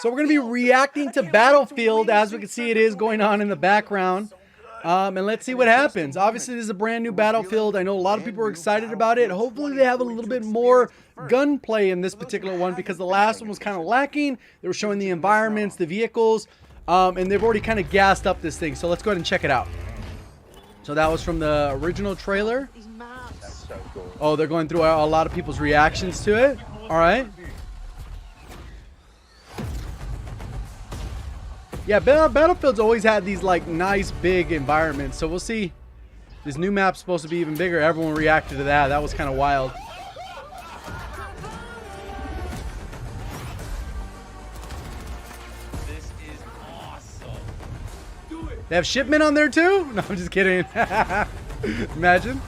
So we're going to be reacting to Battlefield. As we can see, it is going on in the background. And let's see what happens. Obviously, this is a brand new Battlefield. I know a lot of people are excited about it. Hopefully, they have a little bit more gunplay in this particular one, because the last one was kind of lacking. They were showing the environments, the vehicles, and they've already kind of gassed up this thing. So let's go ahead and check it out. So that was from the original trailer. Oh, they're going through a lot of people's reactions to it. All right. Yeah, Battlefield's always had these like nice big environments. So we'll see. This new map's supposed to be even bigger. Everyone reacted to that. That was kind of wild. This is awesome. They have shipment on there too? No, I'm just kidding. Imagine.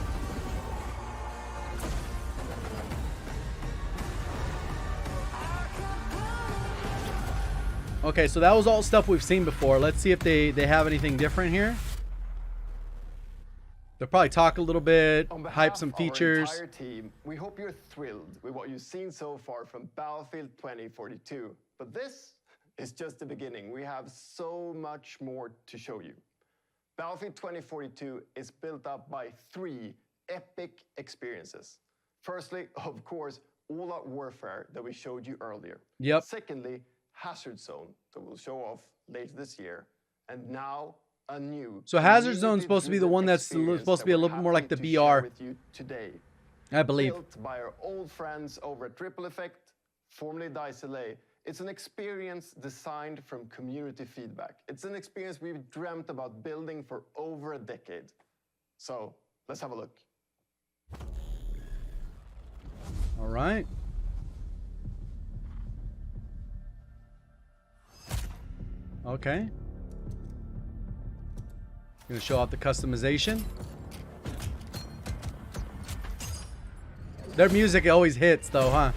Okay, so that was all stuff we've seen before. Let's see if they have anything different here. They'll probably talk a little bit, hype some features. On behalf of our entire team, we hope you're thrilled with what you've seen so far from Battlefield 2042. But this is just the beginning. We have so much more to show you. Battlefield 2042 is built up by 3 epic experiences. Firstly, of course, all-out warfare that we showed you earlier. Yep. Secondly, Hazard Zone that we'll show off later this year. And now a new. So Hazard Zone's supposed to be the one that's supposed to be a little bit more like the BR. With you today. I believe. Built by our old friends over at Triple Effect, formerly Dice LA. It's an experience designed from community feedback. It's an experience we've dreamt about building for over a decade. So let's have a look. All right. Okay. Gonna show off the customization. Their music always hits though, huh?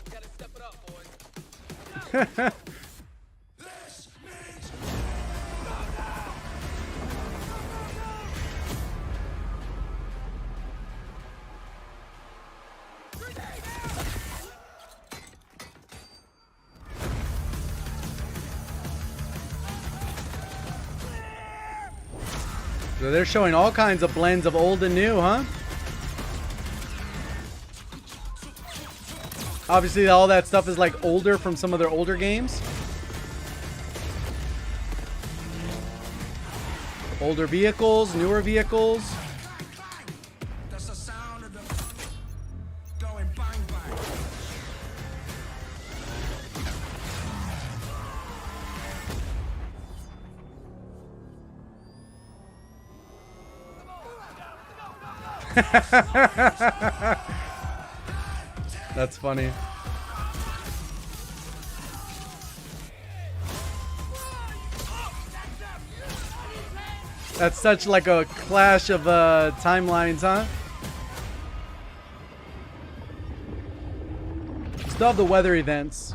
Gotta step it up, boys. So they're showing all kinds of blends of old and new, huh? Obviously, all that stuff is like older from some of their older games. Older vehicles, newer vehicles. That's the sound of them going bang bang. That's funny. That's such like a clash of timelines, huh? Still have the weather events.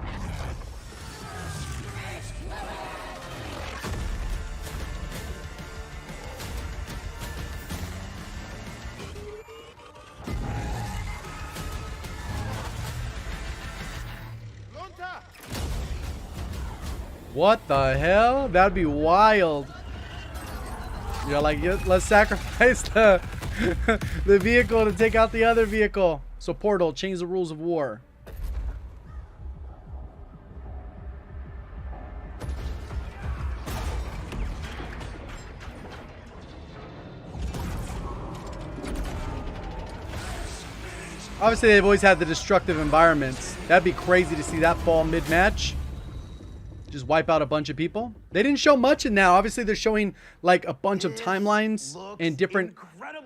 What the hell? That'd be wild. Yeah, like let's sacrifice the the vehicle to take out the other vehicle. So Portal, change the rules of war. Obviously, they've always had the destructive environments. That'd be crazy to see that fall mid-match. Just wipe out a bunch of people. They didn't show much in now. Obviously, they're showing like a bunch of timelines and different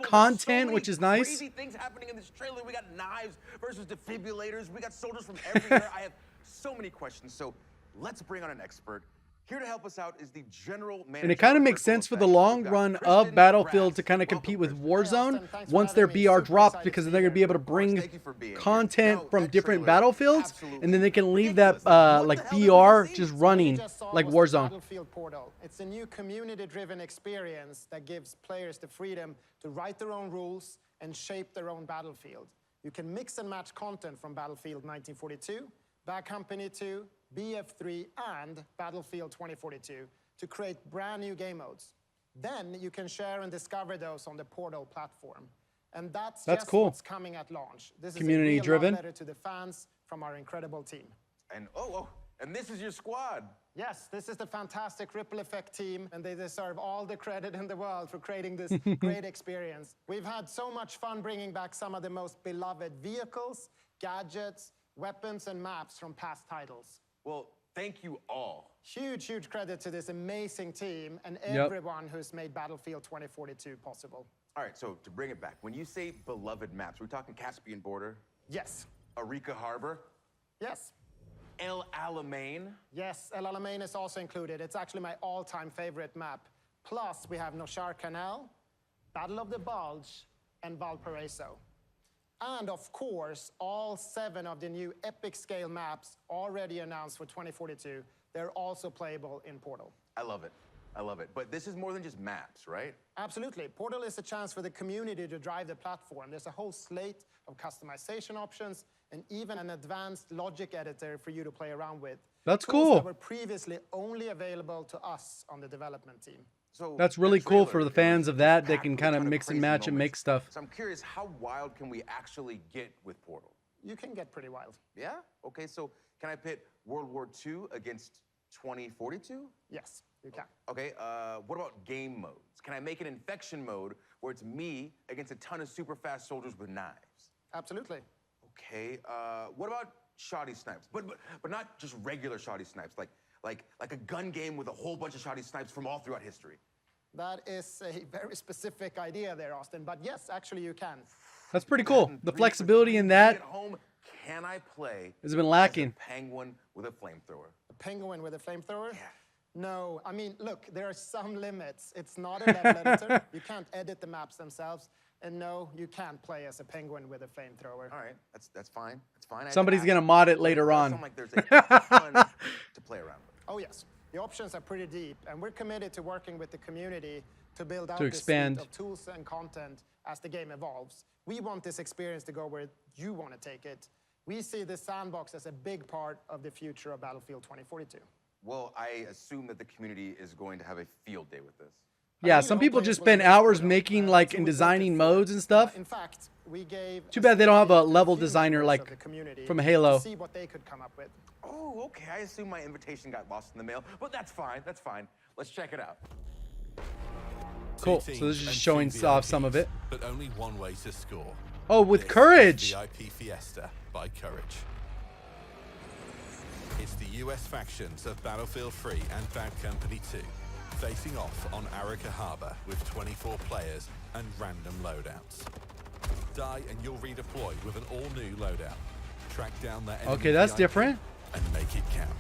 content, which is nice. Crazy things happening in this trailer. We got knives versus defibrillators. We got soldiers from everywhere. I have so many questions. So let's bring on an expert. Here to help us out is the general manager. And it kind of makes sense for the long run of Battlefield to kind of compete with Warzone once their BR drops, because then they're going to be able to bring content from different battlefields, and then they can leave that like BR just running like was the Warzone. Battlefield Portal. It's a new community-driven experience that gives players the freedom to write their own rules and shape their own battlefield. You can mix and match content from Battlefield 1942, Bad Company 2, BF3, and Battlefield 2042 to create brand new game modes. Then you can share and discover those on the Portal platform. And that's just cool. what's coming at launch. This Community is a real driven. love letter to the fans from our incredible team. And and this is your squad. Yes, this is the fantastic Ripple Effect team, and they deserve all the credit in the world for creating this great experience. We've had so much fun bringing back some of the most beloved vehicles, gadgets, weapons, and maps from past titles. Well, thank you all. Huge, huge credit to this amazing team and everyone who's made Battlefield 2042 possible. All right, so to bring it back, when you say beloved maps, we're talking Caspian Border, Yes. Arica Harbor, Yes. El Alamein. Yes, El Alamein is also included. It's actually my all-time favorite map. Plus, we have Noshar Canal, Battle of the Bulge, and Valparaiso. And of course, all 7 of the new epic scale maps already announced for 2042, they're also playable in Portal. I love it. I love it. But this is more than just maps, right? Absolutely. Portal is a chance for the community to drive the platform. There's a whole slate of customization options and even an advanced logic editor for you to play around with. That's Tools cool. that were previously only available to us on the development team. So That's really that cool trailer, for the it was fans of that. They packed can with kind of ton mix and crazy match and make moments. stuff. So I'm curious, how wild can we actually get with Portal? You can get pretty wild. Yeah? Okay, so can I pit World War II against 2042? Yes, you can. Okay, what about game modes? Can I make an infection mode where it's me against a ton of super fast soldiers with knives? Absolutely. Okay, what about shoddy snipes? But not just regular shoddy snipes, like a gun game with a whole bunch of shoddy snipes from all throughout history. That is a very specific idea there, Austin. But yes, actually you can. That's pretty cool. And The 3 for flexibility in 3 that at home, can I play has been as a lacking. penguin with a flamethrower? A penguin with a flamethrower? Yeah. No, I mean, look, there are some limits. It's not a level editor. You can't edit the maps themselves. And no, you can't play as a penguin with a flamethrower. All right, that's fine. That's fine. I had to Somebody's ask. gonna mod it But later does on. sound like there's a ton to play around with. Oh, yes. The options are pretty deep, and we're committed to working with the community to build out To this expand. suite of tools and content as the game evolves. We want this experience to go where you want to take it. We see the sandbox as a big part of the future of Battlefield 2042. Well, I assume that the community is going to have a field day with this. Yeah, I some really people hope just players will spend get hours Portal, making that's like what and we built it designing for. modes and stuff. In fact, we gave Too bad they don't have a to level few designer members like of the community from Halo. to see what they could come up with. Oh, okay. I assume my invitation got lost in the mail, but that's fine. That's fine. Let's check it out. Cool. Two So this is teams just and showing two off some of VIPs, it. But only one way to score. Oh, with This is courage. VIP Fiesta by Courage. It's the US factions of Battlefield 3 and Bad Company 2 facing off on Arica Harbor with 24 players and random loadouts. Die and you'll redeploy with an all-new loadout. Track down that enemy Okay, that's VIP different. and make it count.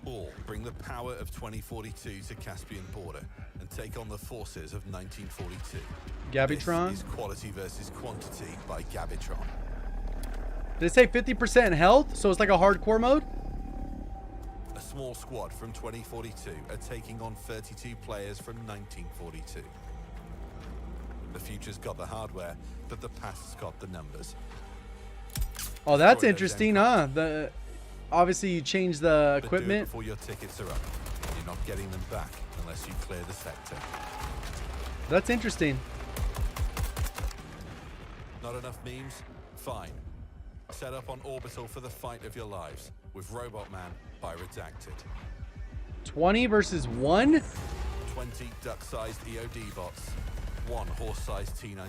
All bring the power of 2042 to Caspian Border and take on the forces of 1942. Gabitron. This is quality versus quantity by Gabitron. Did it say 50% health? So it's like a hardcore mode? A small squad from 2042 are taking on 32 players from 1942. The future's got the hardware, but the past's got the numbers. Oh, that's Destroy those interesting, huh? The obviously you change the But do it equipment. before your tickets are up. You're not getting them back unless you clear the sector. That's interesting. Not enough memes? Fine. Set up on Orbital for the fight of your lives with Robot Man by Redacted. 20 versus 1? 20 duck-sized EOD bots, 1 horse-sized T-91.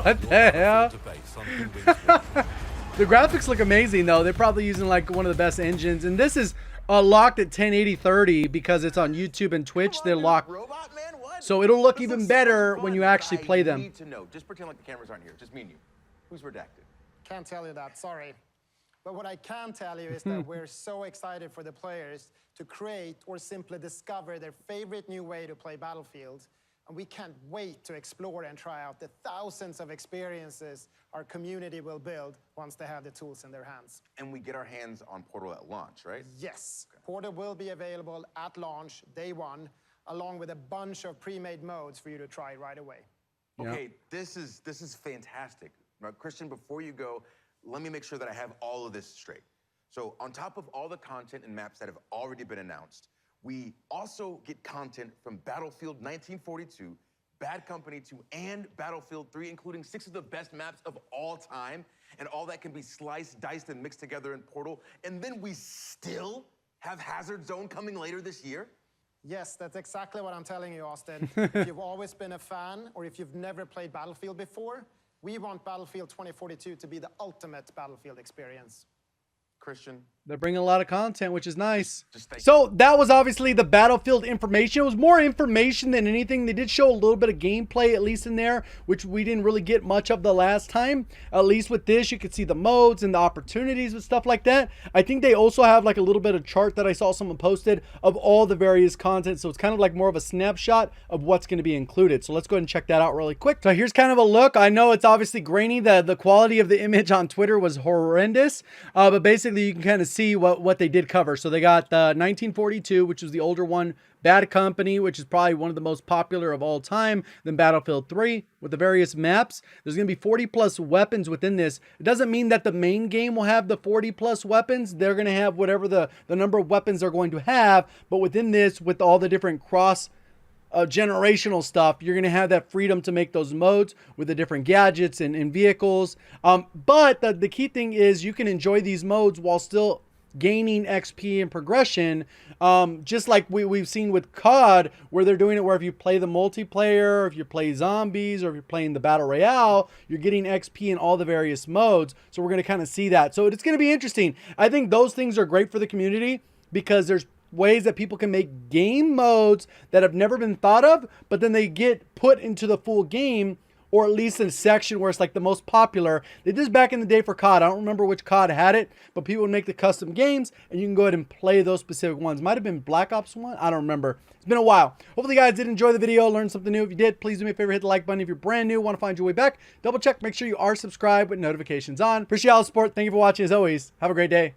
What the hell? Debates on who wins what. The graphics look amazing though. They're probably using like one of the best engines. And this is locked at 1080-30 because it's on YouTube and Twitch. They're locked. Robot Man, what? So it'll look This even looks so better much when fun, you but actually play them. I need to know. Just pretend like the cameras aren't here. Just me and you. Who's redacted? Can't tell you that, sorry. But what I can tell you is that we're so excited for the players to create or simply discover their favorite new way to play Battlefield. And we can't wait to explore and try out the thousands of experiences our community will build once they have the tools in their hands. And we get our hands on Portal at launch, right? Yes, Portal will be available at launch, day one, along with a bunch of pre-made modes for you to try right away. Okay, this is fantastic. Now, Christian, before you go, let me make sure that I have all of this straight. So on top of all the content and maps that have already been announced, we also get content from Battlefield 1942, Bad Company 2, and Battlefield 3, including 6 of the best maps of all time. And all that can be sliced, diced, and mixed together in Portal. And then we still have Hazard Zone coming later this year? Yes, that's exactly what I'm telling you, Austin. If you've always been a fan, or if you've never played Battlefield before, we want Battlefield 2042 to be the ultimate Battlefield experience. Christian? They're bringing a lot of content, which is nice. Just So that was obviously the Battlefield information. It was more information than anything. They did show a little bit of gameplay, at least in there, which we didn't really get much of the last time. At least with this, you could see the modes and the opportunities and stuff like that. I think they also have like a little bit of chart that I saw someone posted of all the various content. So it's kind of like more of a snapshot of what's going to be included. So let's go ahead and check that out really quick. So here's kind of a look. I know it's obviously grainy. The quality of the image on Twitter was horrendous. But basically, you can kind of see what they did cover. So they got the 1942, which was the older one, Bad Company, which is probably one of the most popular of all time, then Battlefield 3 with the various maps. There's going to be 40 plus weapons within this. It doesn't mean that the main game will have the 40 plus weapons. They're going to have whatever the number of weapons they're going to have, but within this, with all the different cross generational stuff, you're going to have that freedom to make those modes with the different gadgets and vehicles. But the key thing is you can enjoy these modes while still gaining XP and progression, just like we've seen with COD, where they're doing it where if you play the multiplayer, if you play zombies, or if you're playing the battle royale, you're getting XP in all the various modes. So we're going to kind of see that. So it's going to be interesting. I think those things are great for the community because there's ways that people can make game modes that have never been thought of, but then they get put into the full game, or at least in a section where it's like the most popular. They did this back in the day for COD. I don't remember which COD had it, but people would make the custom games and you can go ahead and play those specific ones. Might have been Black Ops 1. I don't remember. It's been a while. Hopefully you guys did enjoy the video, learn something new. If you did, please do me a favor, hit the like button. If you're brand new, want to find your way back, double check, make sure you are subscribed with notifications on. Appreciate all the support. Thank you for watching as always. Have a great day.